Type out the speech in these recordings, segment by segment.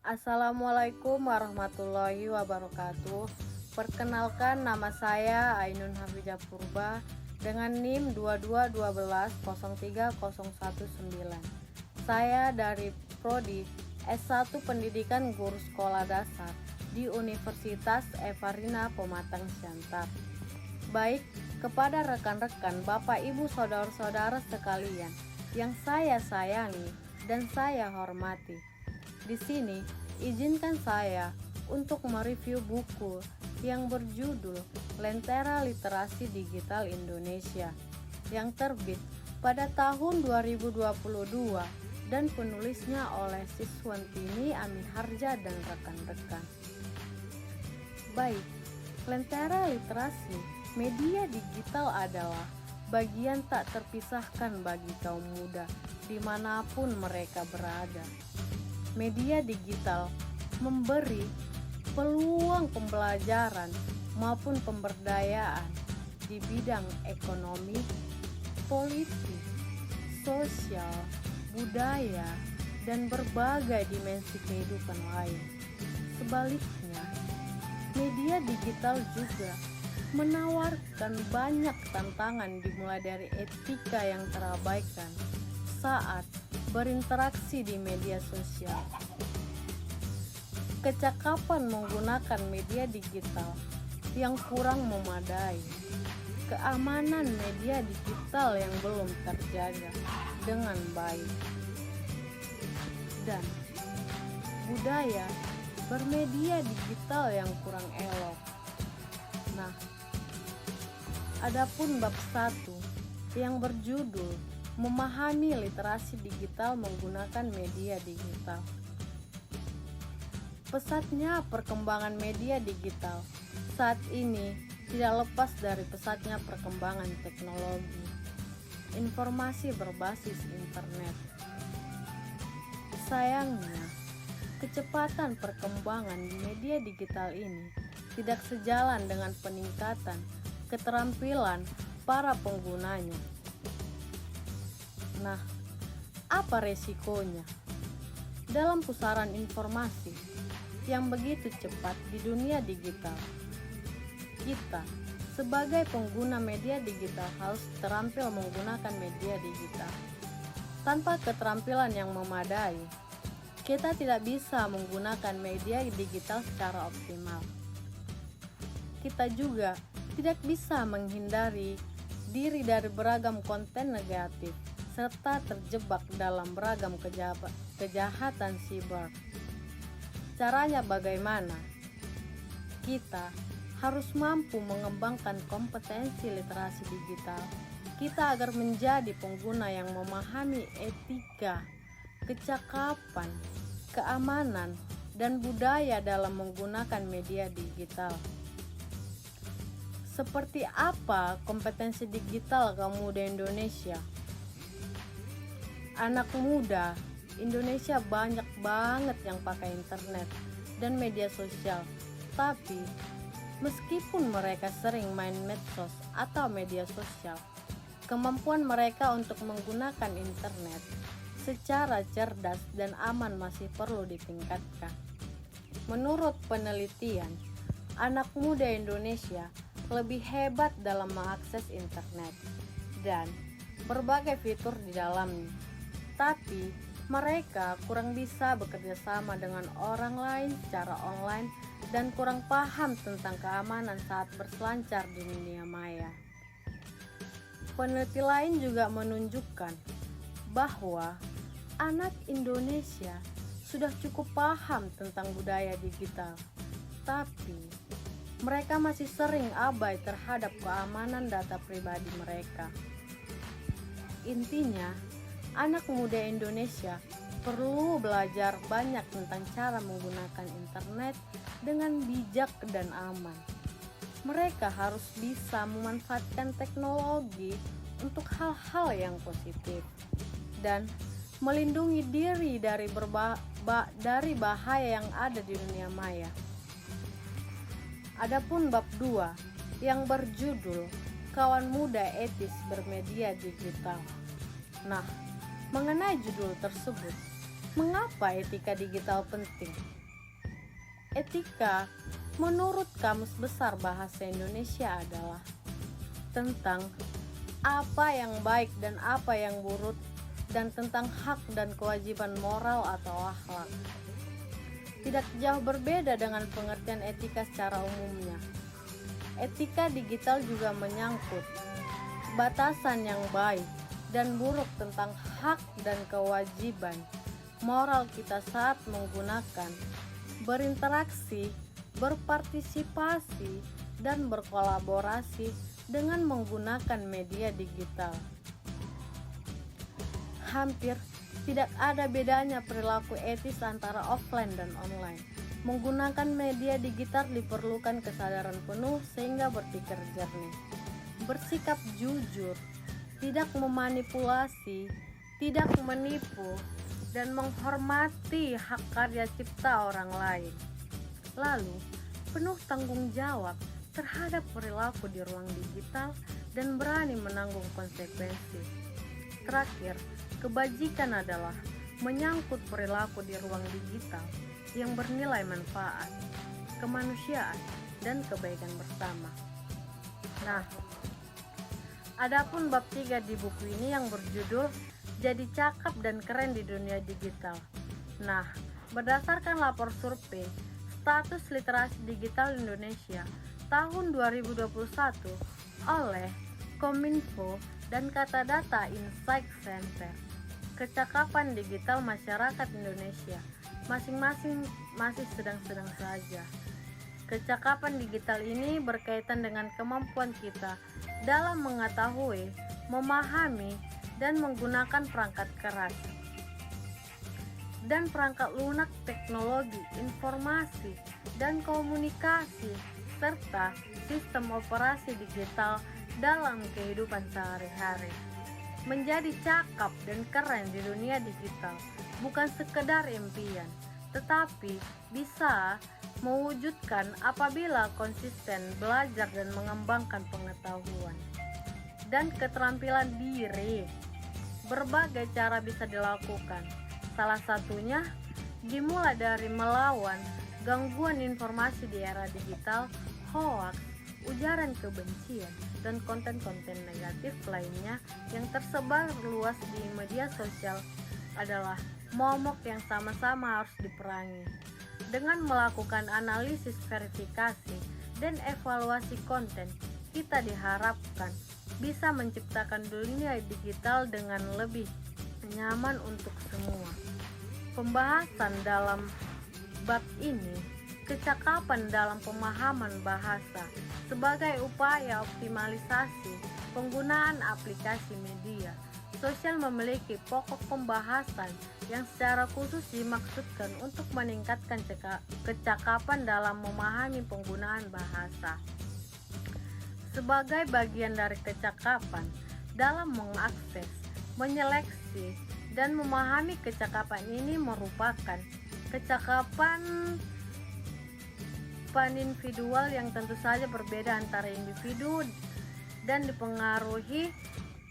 Assalamualaikum warahmatullahi wabarakatuh. Perkenalkan, nama saya Ainun Hafijah Purba dengan NIM 2212030119. Saya dari Prodi S1 Pendidikan Guru Sekolah Dasar di Universitas Evarina Pematang Siantar. Baik, kepada rekan-rekan, Bapak, Ibu, saudara-saudara sekalian yang saya sayangi dan saya hormati. Di sini, izinkan saya untuk mereview buku yang berjudul Lentera Literasi Digital Indonesia yang terbit pada tahun 2022 dan penulisnya oleh Siswantini Amiharja dan rekan-rekan. Baik, Lentera Literasi Media Digital adalah bagian tak terpisahkan bagi kaum muda dimanapun mereka berada. Media digital memberi peluang pembelajaran maupun pemberdayaan di bidang ekonomi, politik, sosial, budaya, dan berbagai dimensi kehidupan lain. Sebaliknya, media digital juga menawarkan banyak tantangan dimulai dari etika yang terabaikan saat berinteraksi di media sosial, kecakapan menggunakan media digital yang kurang memadai, keamanan media digital yang belum terjaga dengan baik, dan budaya bermedia digital yang kurang elok. Nah, adapun bab 1 yang berjudul Memahami Literasi Digital Menggunakan Media Digital. Pesatnya perkembangan media digital saat ini tidak lepas dari pesatnya perkembangan teknologi informasi berbasis internet. Sayangnya, kecepatan perkembangan di media digital ini tidak sejalan dengan peningkatan keterampilan para penggunanya. Nah, apa resikonya? Dalam pusaran informasi yang begitu cepat di dunia digital, kita sebagai pengguna media digital harus terampil menggunakan media digital. Tanpa keterampilan yang memadai, kita tidak bisa menggunakan media digital secara optimal. Kita juga tidak bisa menghindari diri dari beragam konten negatif serta terjebak dalam beragam kejahatan siber. Caranya bagaimana? Kita harus mampu mengembangkan kompetensi literasi digital kita agar menjadi pengguna yang memahami etika, kecakapan, keamanan, dan budaya dalam menggunakan media digital. Seperti apa kompetensi digital kaum muda Indonesia? Anak muda Indonesia banyak banget yang pakai internet dan media sosial. Tapi meskipun mereka sering main medsos atau media sosial, kemampuan mereka untuk menggunakan internet secara cerdas dan aman masih perlu ditingkatkan. Menurut penelitian, anak muda Indonesia lebih hebat dalam mengakses internet dan berbagai fitur di dalamnya. Tapi mereka kurang bisa bekerja sama dengan orang lain secara online dan kurang paham tentang keamanan saat berselancar di dunia maya. Peneliti lain juga menunjukkan bahwa anak Indonesia sudah cukup paham tentang budaya digital, tapi mereka masih sering abai terhadap keamanan data pribadi mereka. Intinya, anak muda Indonesia perlu belajar banyak tentang cara menggunakan internet dengan bijak dan aman. Mereka harus bisa memanfaatkan teknologi untuk hal-hal yang positif dan melindungi diri dari bahaya yang ada di dunia maya. Adapun bab 2 yang berjudul Kawan Muda Etis Bermedia Digital. Nah, mengenai judul tersebut, mengapa etika digital penting? Etika menurut Kamus Besar Bahasa Indonesia adalah tentang apa yang baik dan apa yang buruk, dan tentang hak dan kewajiban moral atau akhlak. Tidak jauh berbeda dengan pengertian etika secara umumnya. Etika digital juga menyangkut batasan yang baik dan buruk tentang hak dan kewajiban moral kita saat menggunakan, berinteraksi, berpartisipasi, dan berkolaborasi dengan menggunakan media digital. Hampir tidak ada bedanya perilaku etis antara offline dan online. Menggunakan media digital diperlukan kesadaran penuh sehingga berpikir jernih, bersikap jujur, tidak memanipulasi, tidak menipu, dan menghormati hak karya cipta orang lain. Lalu, penuh tanggung jawab terhadap perilaku di ruang digital dan berani menanggung konsekuensi. Terakhir, kebajikan adalah menyangkut perilaku di ruang digital yang bernilai manfaat, kemanusiaan, dan kebaikan bersama. Nah, adapun bab 3 di buku ini yang berjudul Jadi Cakap dan Keren di Dunia Digital. Nah, berdasarkan lapor survei status literasi digital Indonesia tahun 2021 oleh Kominfo dan Kata Data Insight Center, kecakapan digital masyarakat Indonesia masing-masing masih sedang-sedang saja. Kecakapan digital ini berkaitan dengan kemampuan kita dalam mengetahui, memahami, dan menggunakan perangkat keras dan perangkat lunak teknologi, informasi, dan komunikasi, serta sistem operasi digital dalam kehidupan sehari-hari. Menjadi cakap dan keren di dunia digital bukan sekedar impian, tetapi bisa mewujudkan apabila konsisten belajar dan mengembangkan pengetahuan dan keterampilan diri. Berbagai cara bisa dilakukan. Salah satunya dimulai dari melawan gangguan informasi di era digital, hoaks, ujaran kebencian, dan konten-konten negatif lainnya yang tersebar luas di media sosial adalah momok yang sama-sama harus diperangi. Dengan melakukan analisis verifikasi dan evaluasi konten, kita diharapkan bisa menciptakan dunia digital dengan lebih nyaman untuk semua. Pembahasan dalam bab ini, kecakapan dalam pemahaman bahasa sebagai upaya optimalisasi penggunaan aplikasi media sosial memiliki pokok pembahasan yang secara khusus dimaksudkan untuk meningkatkan kecakapan dalam memahami penggunaan bahasa. Sebagai bagian dari kecakapan dalam mengakses, menyeleksi, dan memahami kecakapan ini merupakan kecakapan individual yang tentu saja berbeda antara individu dan dipengaruhi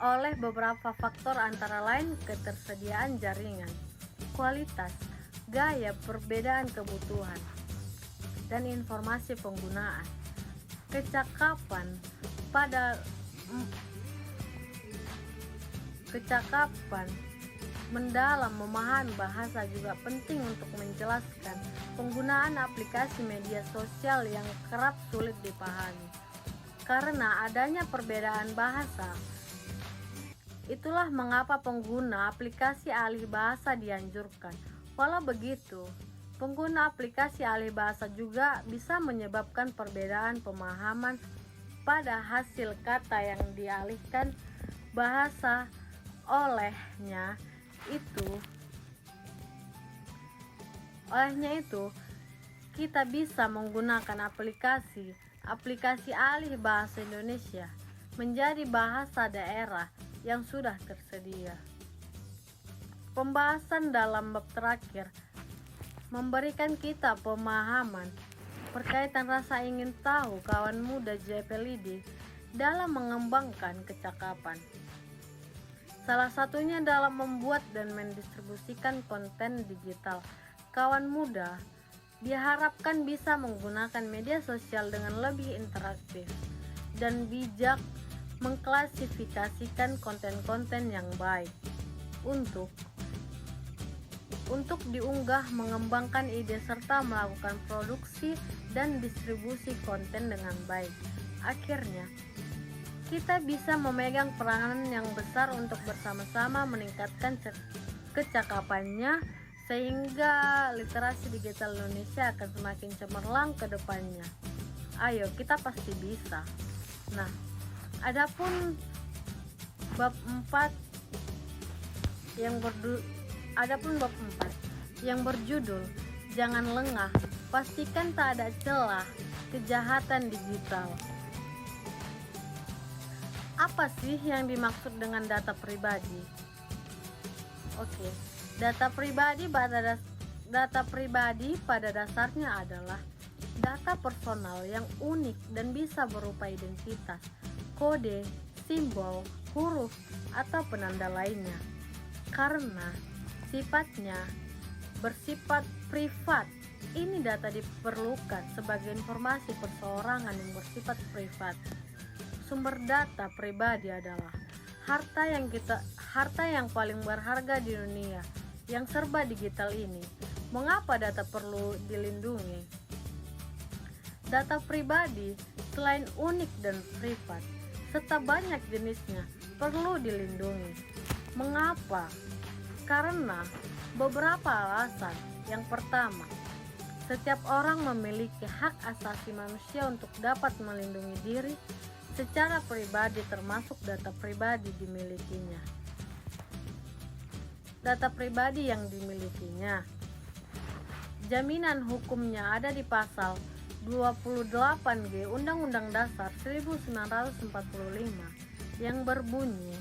oleh beberapa faktor antara lain ketersediaan jaringan, kualitas, gaya, perbedaan kebutuhan, dan informasi penggunaan. Kecakapan mendalam memahami bahasa juga penting untuk menjelaskan penggunaan aplikasi media sosial yang kerap sulit dipahami. Karena adanya perbedaan bahasa, itulah mengapa pengguna aplikasi alih bahasa dianjurkan. Walau begitu, pengguna aplikasi alih bahasa juga bisa menyebabkan perbedaan pemahaman pada hasil kata yang dialihkan bahasa. Olehnya itu, kita bisa menggunakan aplikasi alih bahasa Indonesia menjadi bahasa daerah yang sudah tersedia. Pembahasan dalam bab terakhir memberikan kita pemahaman berkaitan rasa ingin tahu kawan muda JPLID dalam mengembangkan kecakapan. Salah satunya dalam membuat dan mendistribusikan konten digital. Kawan muda diharapkan bisa menggunakan media sosial dengan lebih interaktif dan bijak mengklasifikasikan konten-konten yang baik untuk diunggah, mengembangkan ide serta melakukan produksi dan distribusi konten dengan baik. Akhirnya, kita bisa memegang peranan yang besar untuk bersama-sama meningkatkan kecakapannya sehingga literasi digital Indonesia akan semakin cemerlang ke depannya. Ayo, kita pasti bisa. Nah, adapun bab 4 yang berjudul Jangan Lengah, pastikan tak ada celah kejahatan digital. Apa sih yang dimaksud dengan data pribadi? Oke, data pribadi pada dasarnya adalah data personal yang unik dan bisa berupa identitas, kode, simbol, huruf, atau penanda lainnya. Karena sifatnya bersifat privat, ini data diperlukan sebagai informasi perseorangan yang bersifat privat. Sumber data pribadi adalah harta yang paling berharga di dunia yang serba digital ini. Mengapa data perlu dilindungi? Data pribadi selain unik dan privat serta banyak jenisnya perlu dilindungi. Mengapa? Karena beberapa alasan. Yang pertama, setiap orang memiliki hak asasi manusia untuk dapat melindungi diri secara pribadi, termasuk data pribadi dimilikinya. Data pribadi yang dimilikinya. Jaminan hukumnya ada di pasal 28G Undang-Undang Dasar 1945 yang berbunyi,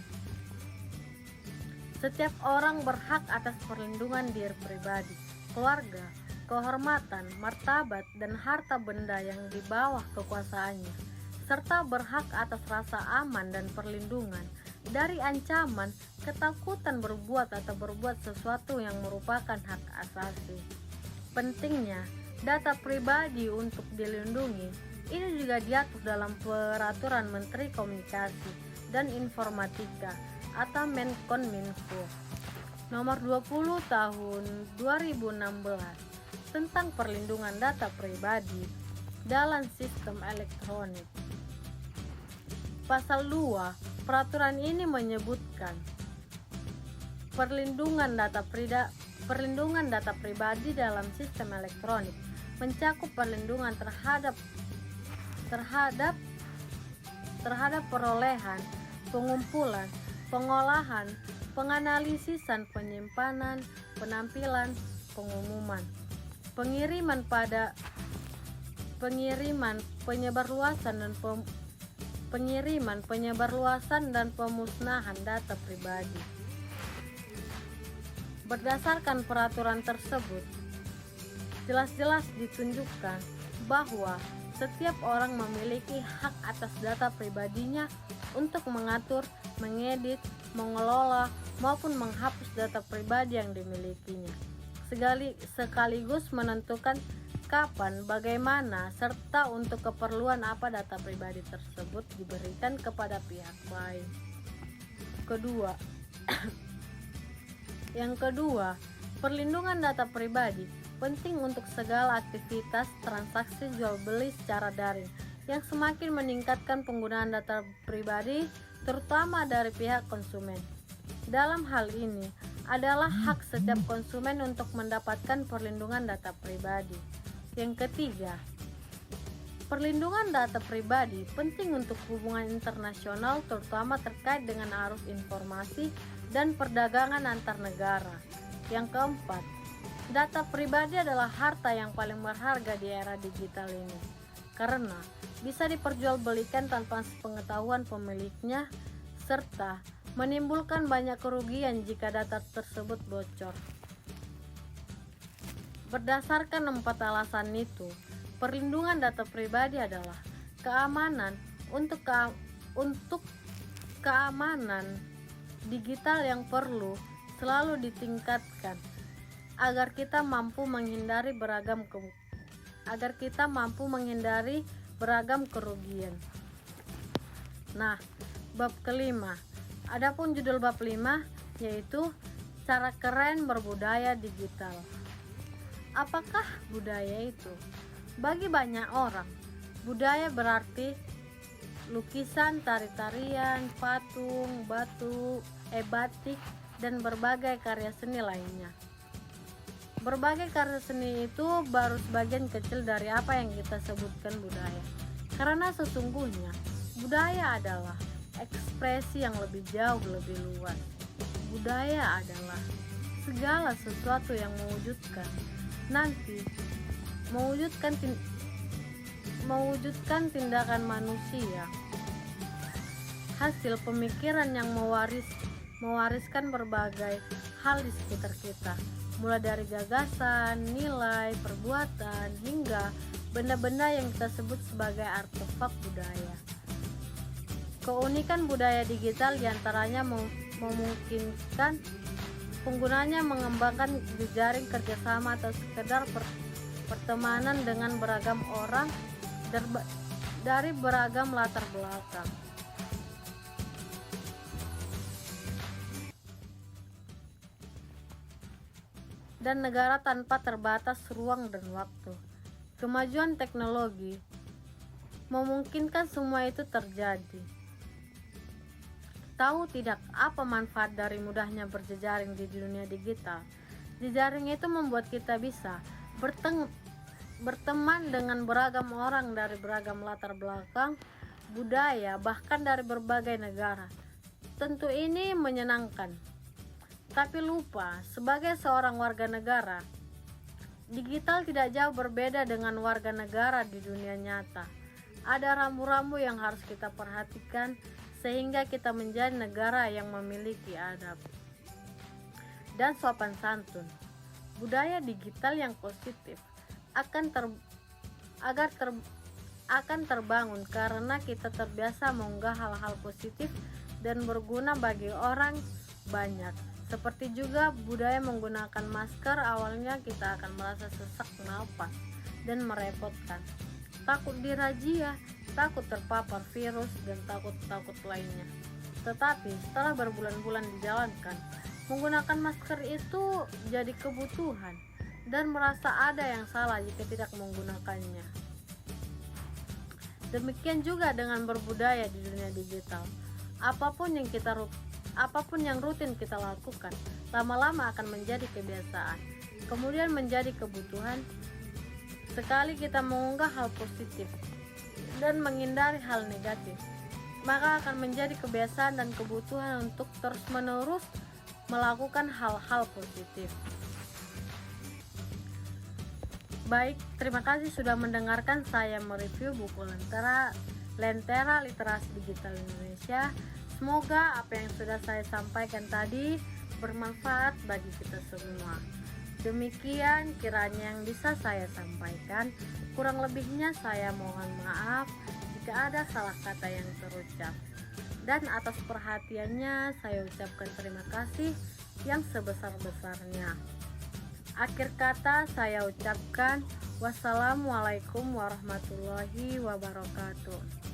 setiap orang berhak atas perlindungan diri pribadi, keluarga, kehormatan, martabat, dan harta benda yang di bawah kekuasaannya, serta berhak atas rasa aman dan perlindungan dari ancaman, ketakutan berbuat atau berbuat sesuatu yang merupakan hak asasi. Pentingnya data pribadi untuk dilindungi ini juga diatur dalam Peraturan Menteri Komunikasi dan Informatika atau Menkominfo nomor 20 tahun 2016 tentang perlindungan data pribadi dalam sistem elektronik. Pasal 2 peraturan ini menyebutkan perlindungan data pribadi dalam sistem elektronik mencakup perlindungan terhadap perolehan, pengumpulan, pengolahan, penganalisisan, penyimpanan, penampilan, pengumuman, pengiriman, penyebarluasan dan pemusnahan data pribadi. Berdasarkan peraturan tersebut, jelas-jelas ditunjukkan bahwa setiap orang memiliki hak atas data pribadinya untuk mengatur, mengedit, mengelola, maupun menghapus data pribadi yang dimilikinya, sekaligus menentukan kapan, bagaimana, serta untuk keperluan apa data pribadi tersebut diberikan kepada pihak lain. Yang kedua, perlindungan data pribadi penting untuk segala aktivitas transaksi jual beli secara daring yang semakin meningkatkan penggunaan data pribadi terutama dari pihak konsumen. Dalam hal ini adalah hak setiap konsumen untuk mendapatkan perlindungan data pribadi. Yang ketiga, perlindungan data pribadi penting untuk hubungan internasional terutama terkait dengan arus informasi dan perdagangan antar negara. Yang keempat, data pribadi adalah harta yang paling berharga di era digital ini karena bisa diperjualbelikan tanpa sepengetahuan pemiliknya serta menimbulkan banyak kerugian jika data tersebut bocor. Berdasarkan 4 alasan itu, perlindungan data pribadi adalah keamanan untuk keamanan digital yang perlu selalu ditingkatkan agar kita mampu menghindari beragam kerugian. Nah, bab kelima. Adapun judul bab 5 yaitu cara keren berbudaya digital. Apakah budaya itu? Bagi banyak orang, budaya berarti lukisan, tari-tarian, patung, batik, dan berbagai karya seni lainnya. Berbagai karya seni itu baru sebagian kecil dari apa yang kita sebutkan budaya. Karena sesungguhnya budaya adalah ekspresi yang lebih jauh, lebih luas. Budaya adalah segala sesuatu yang mewujudkan tindakan manusia, hasil pemikiran yang mewariskan berbagai hal di sekitar kita, mulai dari gagasan, nilai, perbuatan, hingga benda-benda yang kita sebut sebagai artefak budaya. Keunikan budaya digital diantaranya memungkinkan penggunanya mengembangkan jejaring kerjasama atau sekedar pertemanan dengan beragam orang dari beragam latar belakang. Dan negara tanpa terbatas ruang dan waktu. Kemajuan teknologi memungkinkan semua itu terjadi. Tahu tidak apa manfaat dari mudahnya berjejaring di dunia digital? Jejaring itu membuat kita bisa berteman dengan beragam orang dari beragam latar belakang, budaya, bahkan dari berbagai negara. Tentu ini menyenangkan. Tapi lupa, sebagai seorang warga negara, digital tidak jauh berbeda dengan warga negara di dunia nyata. Ada rambu-rambu yang harus kita perhatikan sehingga kita menjadi negara yang memiliki adab dan sopan santun. Budaya digital yang positif akan terbangun karena kita terbiasa mengunggah hal-hal positif dan berguna bagi orang banyak. Seperti juga budaya menggunakan masker, awalnya kita akan merasa sesak napas dan merepotkan, takut dirazia, takut terpapar virus, dan takut lainnya. Tetapi setelah berbulan-bulan dijalankan, menggunakan masker itu jadi kebutuhan dan merasa ada yang salah jika tidak menggunakannya. Demikian juga dengan berbudaya di dunia digital. Apapun yang rutin kita lakukan, lama-lama akan menjadi kebiasaan, kemudian menjadi kebutuhan. Sekali kita mengunggah hal positif dan menghindari hal negatif, maka akan menjadi kebiasaan dan kebutuhan untuk terus-menerus melakukan hal-hal positif. Baik, terima kasih sudah mendengarkan saya mereview buku Lentera Literasi Digital Indonesia. Semoga apa yang sudah saya sampaikan tadi bermanfaat bagi kita semua. Demikian kiranya yang bisa saya sampaikan. Kurang lebihnya saya mohon maaf jika ada salah kata yang terucap. Dan atas perhatiannya saya ucapkan terima kasih yang sebesar-besarnya. Akhir kata saya ucapkan wassalamualaikum warahmatullahi wabarakatuh.